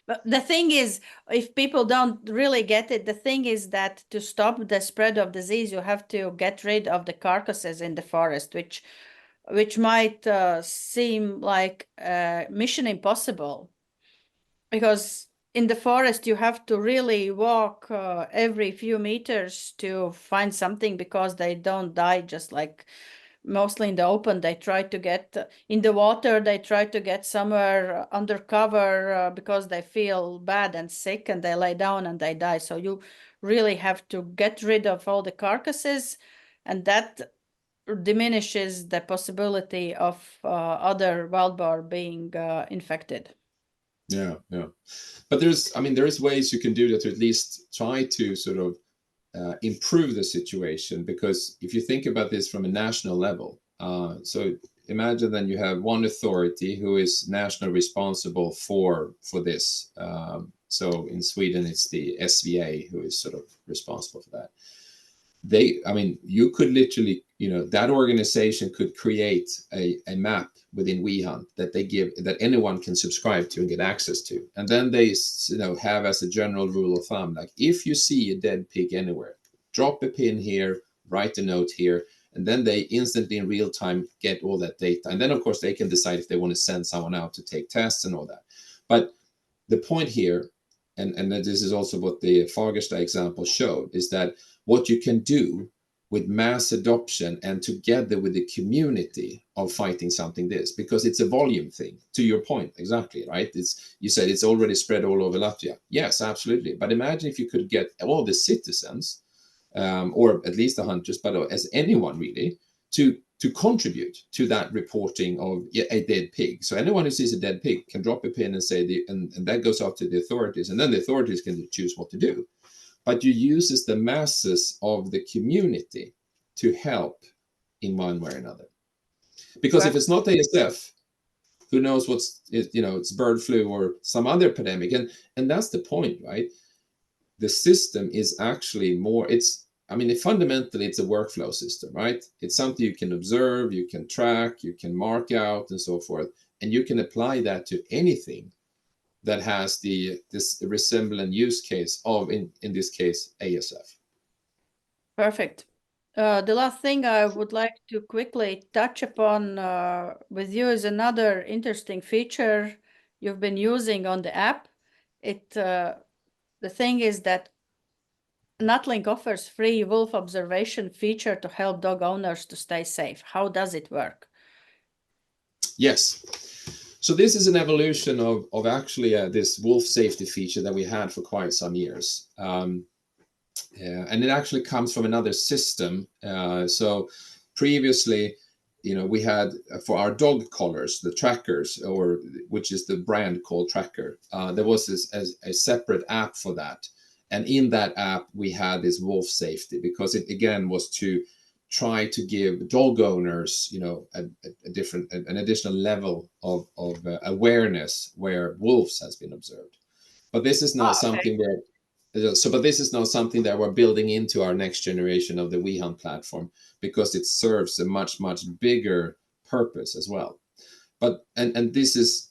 but the thing is, if people don't really get it, the thing is that to stop the spread of disease, you have to get rid of the carcasses in the forest, which might seem like mission impossible, because in the forest you have to really walk every few meters to find something, because they don't die just like mostly in the open. They try to get in the water, they try to get somewhere under cover because they feel bad and sick, and they lay down and they die. So you really have to get rid of all the carcasses, and that diminishes the possibility of other wild boar being infected. Yeah, yeah. But there is ways you can do that to at least try to sort of improve the situation, because if you think about this from a national level, so imagine then you have one authority who is national responsible for this. So in Sweden, it's the SVA who is sort of responsible for that. You could literally, that organization could create a map within WeHunt that they give, that anyone can subscribe to and get access to. And then they, have as a general rule of thumb, like if you see a dead pig anywhere, drop a pin here, write a note here, and then they instantly in real time get all that data. And then of course they can decide if they want to send someone out to take tests and all that. But the point here, and this is also what the Fagersta example showed, is that what you can do with mass adoption and together with the community of fighting something this, because it's a volume thing, to your point, exactly, right? You said it's already spread all over Latvia. Yes, absolutely. But imagine if you could get all the citizens, or at least the hunters, but as anyone really, to contribute to that reporting of a dead pig. So anyone who sees a dead pig can drop a pin and say, and that goes up to the authorities, and then the authorities can choose what to do. But you uses the masses of the community to help in one way or another. Because if it's not ASF, who knows it's bird flu or some other pandemic. And that's the point, right? The system is actually more, fundamentally it's a workflow system, right? It's something you can observe, you can track, you can mark out and so forth. And you can apply that to anything that has this resembling use case of, in this case, ASF. Perfect. The last thing I would like to quickly touch upon with you is another interesting feature you've been using on the app. The thing is that NutLink offers free wolf observation feature to help dog owners to stay safe. How does it work? Yes. So this is an evolution of actually this wolf safety feature that we had for quite some years. And it actually comes from another system. So previously, we had for our dog collars, the trackers, which is the brand called Tracker, there was a separate app for that. And in that app, we had this wolf safety, because it again was to try to give dog owners, an additional level of awareness where wolves has been observed. But this is not something but this is not something that we're building into our next generation of the WeHunt platform, because it serves a much, much bigger purpose as well. But and this is,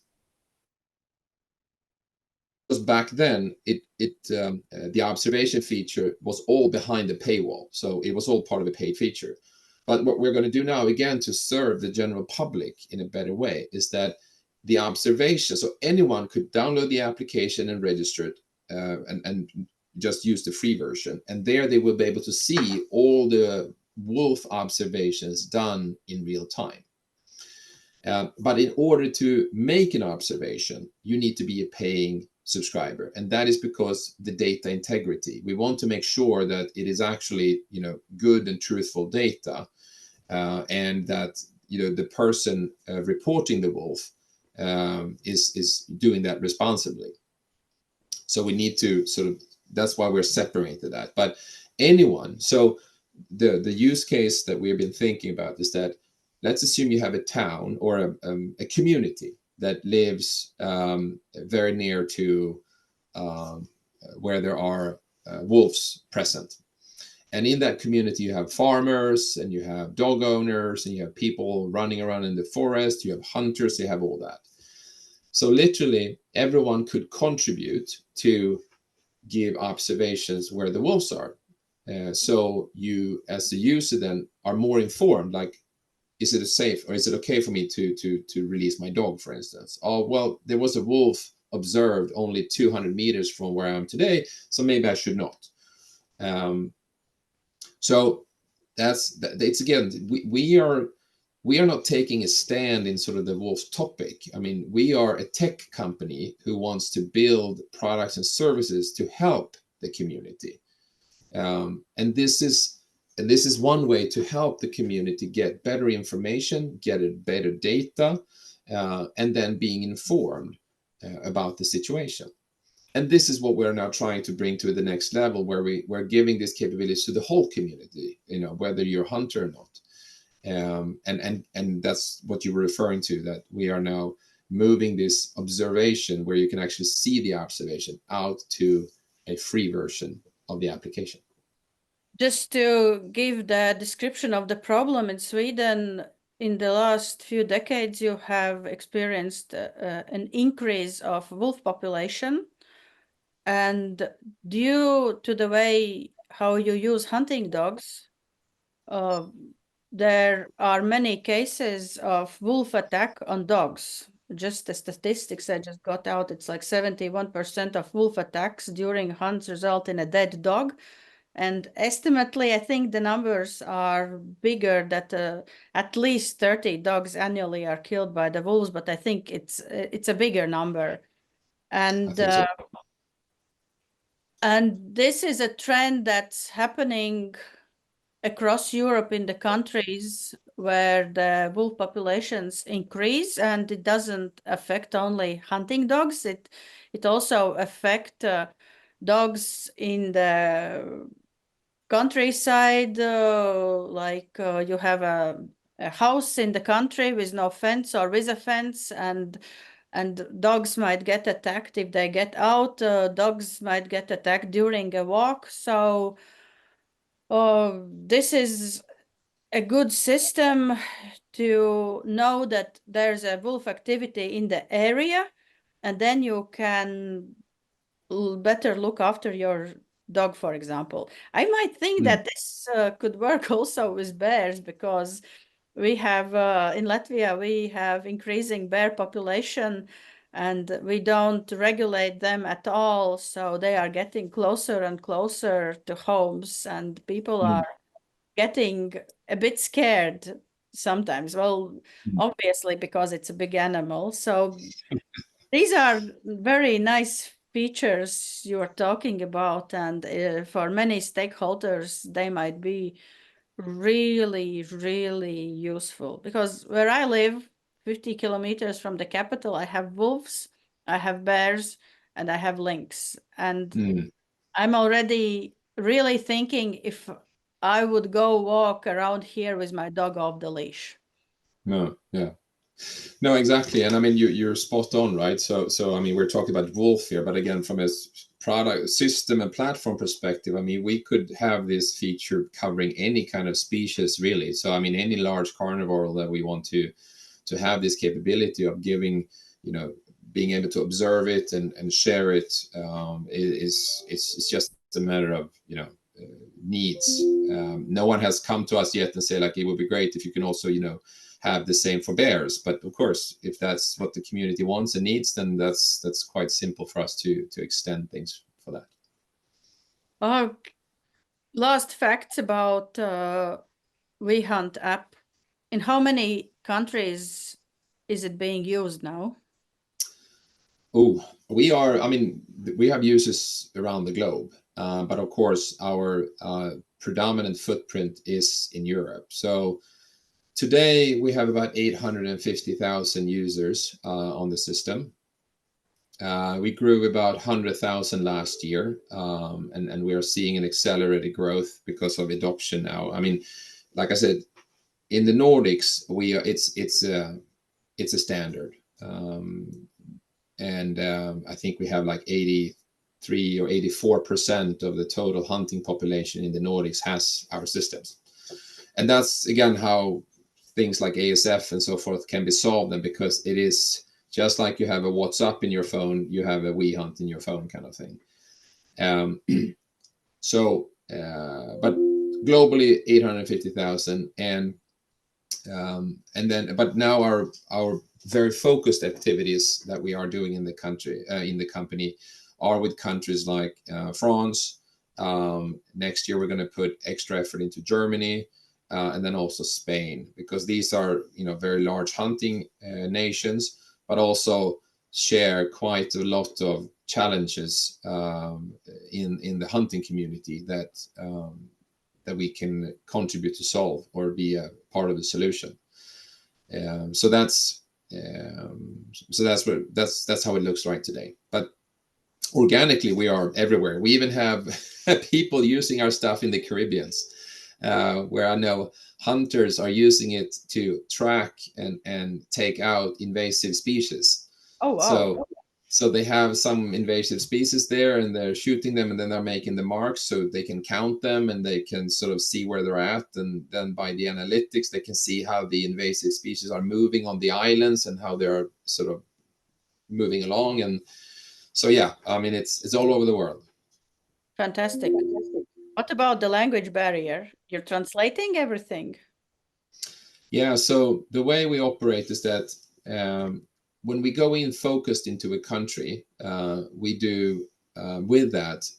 because back then the observation feature was all behind the paywall, so it was all part of a paid feature. But what we're going to do now, again, to serve the general public in a better way, is that the observation, so anyone could download the application and register it, and just use the free version, and there they will be able to see all the wolf observations done in real time. But in order to make an observation, you need to be a paying subscriber, and that is because the data integrity. We want to make sure that it is actually good and truthful data, and that the person reporting the wolf is doing that responsibly. So we need to that's why we're separated that. But anyone, so the use case that we've been thinking about is that, let's assume you have a town or a community that lives very near to where there are wolves present. And in that community, you have farmers and you have dog owners and you have people running around in the forest, you have hunters, you have all that. So literally everyone could contribute to give observations where the wolves are. So you, as the user, then are more informed, like, is it safe, or is it okay for me to release my dog, for instance? Oh, well, there was a wolf observed only 200 meters from where I am today, so maybe I should not. So it's again, we are not taking a stand in sort of the wolf topic. I mean, we are a tech company who wants to build products and services to help the community. And this is one way to help the community get better information, get better data, and then being informed about the situation. And this is what we're now trying to bring to the next level, where we're giving these capabilities to the whole community, whether you're a hunter or not. And that's what you were referring to, that we are now moving this observation, where you can actually see the observation, out to a free version of the application. Just to give the description of the problem in Sweden, in the last few decades, you have experienced an increase of wolf population. And due to the way how you use hunting dogs, there are many cases of wolf attack on dogs. Just the statistics I just got out, it's like 71% of wolf attacks during hunts result in a dead dog. And estimately, I think the numbers are bigger, that at least 30 dogs annually are killed by the wolves, but I think it's a bigger number. I think so. And this is a trend that's happening across Europe in the countries where the wolf populations increase, and it doesn't affect only hunting dogs. It also affect dogs in the countryside, you have a house in the country with no fence or with a fence, and dogs might get attacked if they get out. Dogs might get attacked during a walk. So this is a good system to know that there's a wolf activity in the area, and then you can better look after your dog, for example. I might think that this could work also with bears, because we have in Latvia, we have increasing bear population, and we don't regulate them at all. So they are getting closer and closer to homes, and people are getting a bit scared sometimes. Well, obviously, because it's a big animal. So these are very nice features you are talking about, and for many stakeholders, they might be really, really useful. Because where I live, 50 kilometers from the capital, I have wolves, I have bears, and I have lynx. And I'm already really thinking if I would go walk around here with my dog off the leash. No, yeah. No, exactly. And I mean, you're spot on, right? So I mean, we're talking about wolf here, but again, from a product system and platform perspective, I mean, we could have this feature covering any kind of species, really. So I mean, any large carnivore that we want to have this capability of giving, being able to observe it and share it, it's just a matter of needs. No one has come to us yet and say, like, it would be great if you can also have the same for bears. But of course, if that's what the community wants and needs, then that's quite simple for us to extend things for that. Last facts about WeHunt app. In how many countries is it being used now? We have users around the globe, but of course our predominant footprint is in Europe. So today we have about 850,000 users on the system. We grew about 100,000 last year, and we are seeing an accelerated growth because of adoption now. I mean, like I said, in the Nordics, it's a standard, and I think we have like 83 or 84% of the total hunting population in the Nordics has our systems, and that's again how things like ASF and so forth can be solved, and because it is just like you have a WhatsApp in your phone, you have a WeHunt in your phone, kind of thing. But globally 850,000, but now our very focused activities that we are doing in the company are with countries like France. Next year we're going to put extra effort into Germany, and then also Spain, because these are very large hunting nations, but also share quite a lot of challenges in the hunting community that we can contribute to solve or be a part of the solution. So that's how it looks like today. But organically, we are everywhere. We even have people using our stuff in the Caribbean, where I know hunters are using it to track and take out invasive species. Oh, wow. So they have some invasive species there, and they're shooting them, and then they're making the marks so they can count them, and they can sort of see where they're at, and then by the analytics they can see how the invasive species are moving on the islands and how they're sort of moving along. And so yeah, I mean, it's all over the world. Fantastic. What about the language barrier? You're translating everything? Yeah, so the way we operate is that when we go in focused into a country, we do with that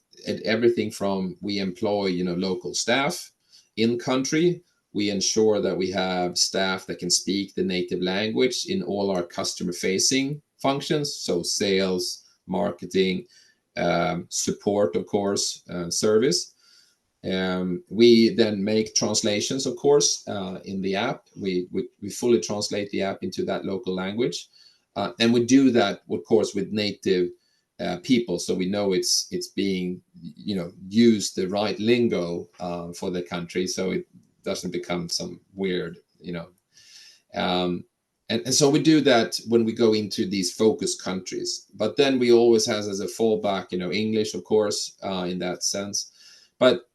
everything from we employ local staff in country. We ensure that we have staff that can speak the native language in all our customer facing functions, so sales, marketing, support, of course, service. We then make translations, of course, in the app. We fully translate the app into that local language, and we do that, of course, with native people, so we know it's being used the right lingo for the country, so it doesn't become some weird, and so we do that when we go into these focus countries. But then we always have as a fallback, English, of course, in that sense. But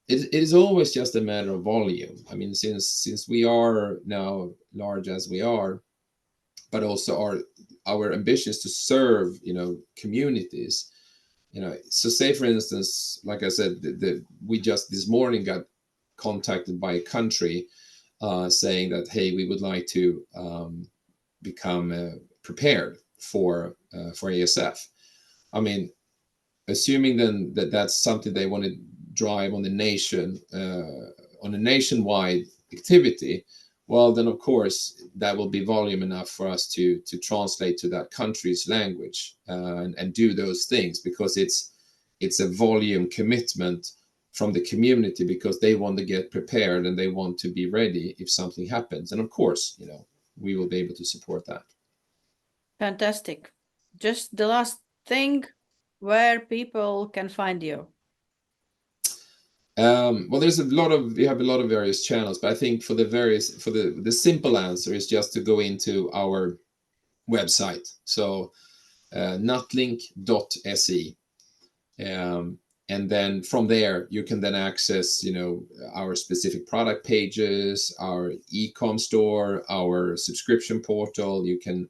it is always just a matter of volume. I mean, since we are now large as we are, but also our ambitions to serve communities. So say for instance, like I said, we just this morning got contacted by a country saying that, hey, we would like to become prepared for ASF. I mean, assuming then that that's something they want to drive on on a nationwide activity, well, then of course that will be volume enough for us to translate to that country's language and do those things, because it's a volume commitment from the community, because they want to get prepared and they want to be ready if something happens. And of course, we will be able to support that. Fantastic. Just the last thing, where people can find you. Well, we have a lot of various channels, but I think for the simple answer is just to go into our website. So nutlink.se. And then from there, you can then access, our specific product pages, our e-com store, our subscription portal. You can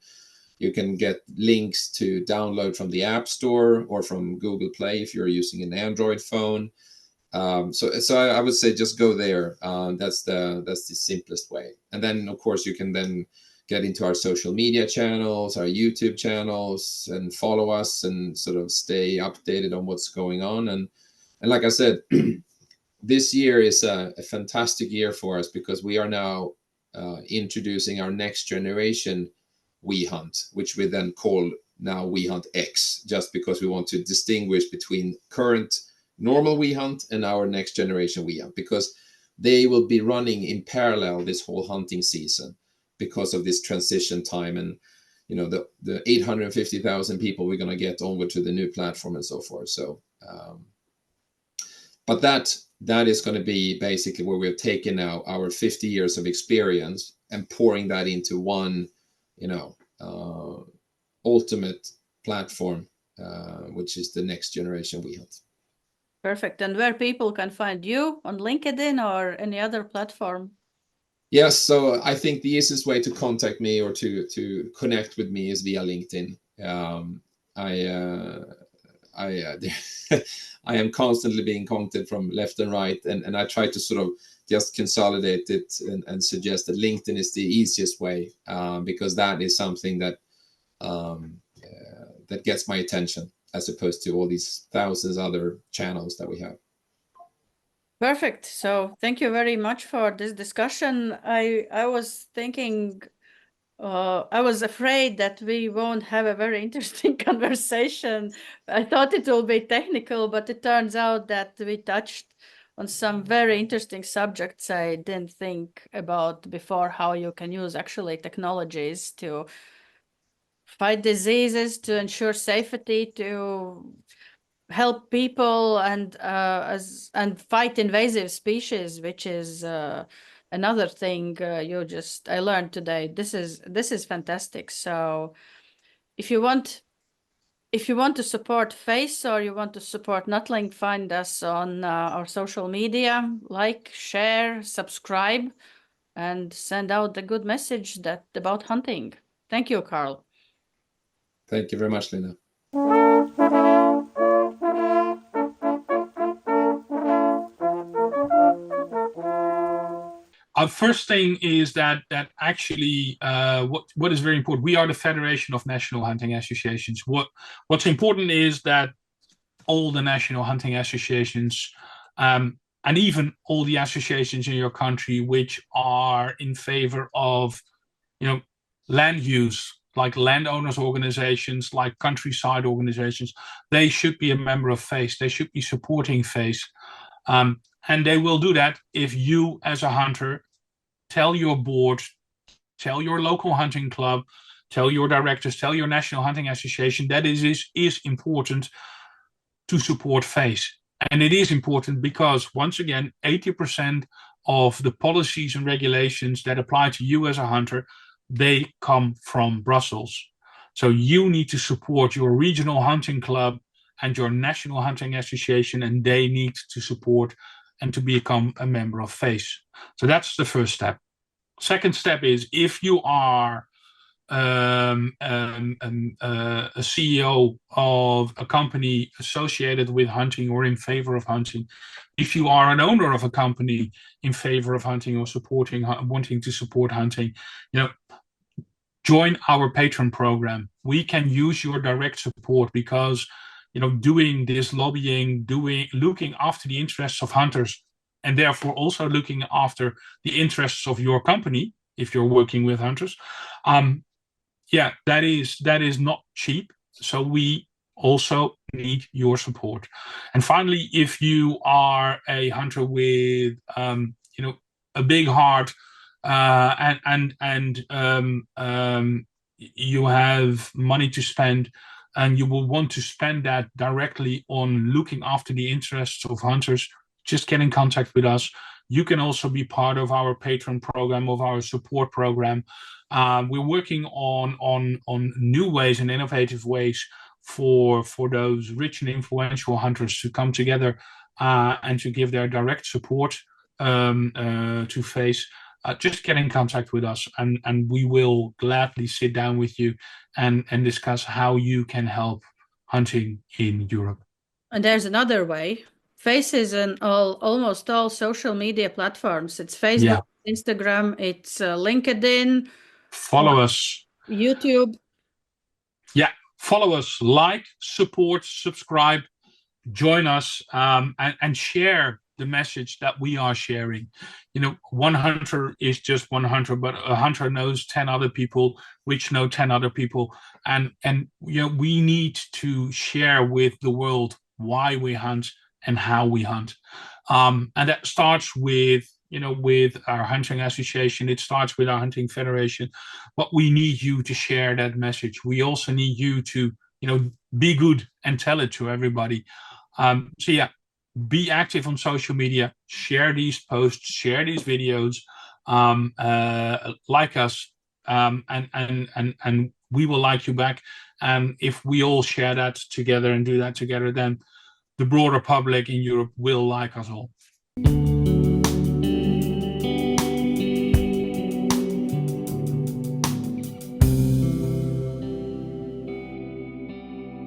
get links to download from the App Store or from Google Play if you're using an Android phone. So I would say just go there. That's the simplest way. And then of course you can then get into our social media channels, our YouTube channels, and follow us and sort of stay updated on what's going on. And like I said, this year is a fantastic year for us, because we are now introducing our next generation We Hunt, which we then call now We Hunt X, just because we want to distinguish between current normal We Hunt and our next generation We Hunt, because they will be running in parallel this whole hunting season because of this transition time and the 850,000 people we're going to get over to the new platform and so forth. So but that is going to be basically where we've taken now our 50 years of experience and pouring that into one ultimate platform, which is the next generation We Hunt. Perfect. And where people can find you, on LinkedIn or any other platform? Yes, so I think the easiest way to contact me or to connect with me is via LinkedIn. I am constantly being contacted from left and right, and I try to sort of just consolidate it and suggest that LinkedIn is the easiest way, because that is something that that gets my attention, as opposed to all these thousands other channels that we have. Perfect. So thank you very much for this discussion. I was thinking I was afraid that we won't have a very interesting conversation. I thought it will be technical, but it turns out that we touched on some very interesting subjects I didn't think about before, how you can use actually technologies to fight diseases, to ensure safety, to help people, and fight invasive species, which is another thing I learned today. This is fantastic. So if you want to support FACE, or you want to support NutLink, find us on our social media, like, share, subscribe, and send out the good message about hunting. Thank you, Carl. Thank you very much, Lina. Our first thing is that actually what is very important. We are the Federation of National Hunting Associations. What's important is that all the national hunting associations, and even all the associations in your country which are in favor of, land use, like landowners organizations, like countryside organizations, they should be a member of FACE. They should be supporting FACE. And they will do that if you, as a hunter, tell your board, tell your local hunting club, tell your directors, tell your National Hunting Association that it is important to support FACE. And it is important because, once again, 80% of the policies and regulations that apply to you as a hunter, they come from Brussels. So you need to support your regional hunting club and your National Hunting Association, and they need to support and to become a member of FACE. So that's the first step. Second step is, if you are a CEO of a company associated with hunting or in favor of hunting, if you are an owner of a company in favor of hunting or wanting to support hunting, join our patron program. We can use your direct support because, doing this lobbying, looking after the interests of hunters, and therefore also looking after the interests of your company, if you're working with hunters, that is not cheap. So we also need your support. And finally, if you are a hunter with a big heart, and you have money to spend, and you will want to spend that directly on looking after the interests of hunters, just get in contact with us. You can also be part of our patron program, of our support program. We're working on new ways and innovative ways for those rich and influential hunters to come together and to give their direct support to FACE. Just get in contact with us, and we will gladly sit down with you and discuss how you can help hunting in Europe. And there's another way. FACE is on almost all social media platforms. It's Facebook, Instagram, it's LinkedIn. Follow us. YouTube. Yeah, follow us, like, support, subscribe, join us, and share the message that we are sharing. One hunter is just one hunter, but a hunter knows 10 other people, which know 10 other people. And we need to share with the world why we hunt and how we hunt. And that starts with our hunting association. It starts with our hunting federation. But we need you to share that message. We also need you to, be good and tell it to everybody. Be active on social media, share these posts, share these videos, like us, and we will like you back. And if we all share that together and do that together, then the broader public in Europe will like us all.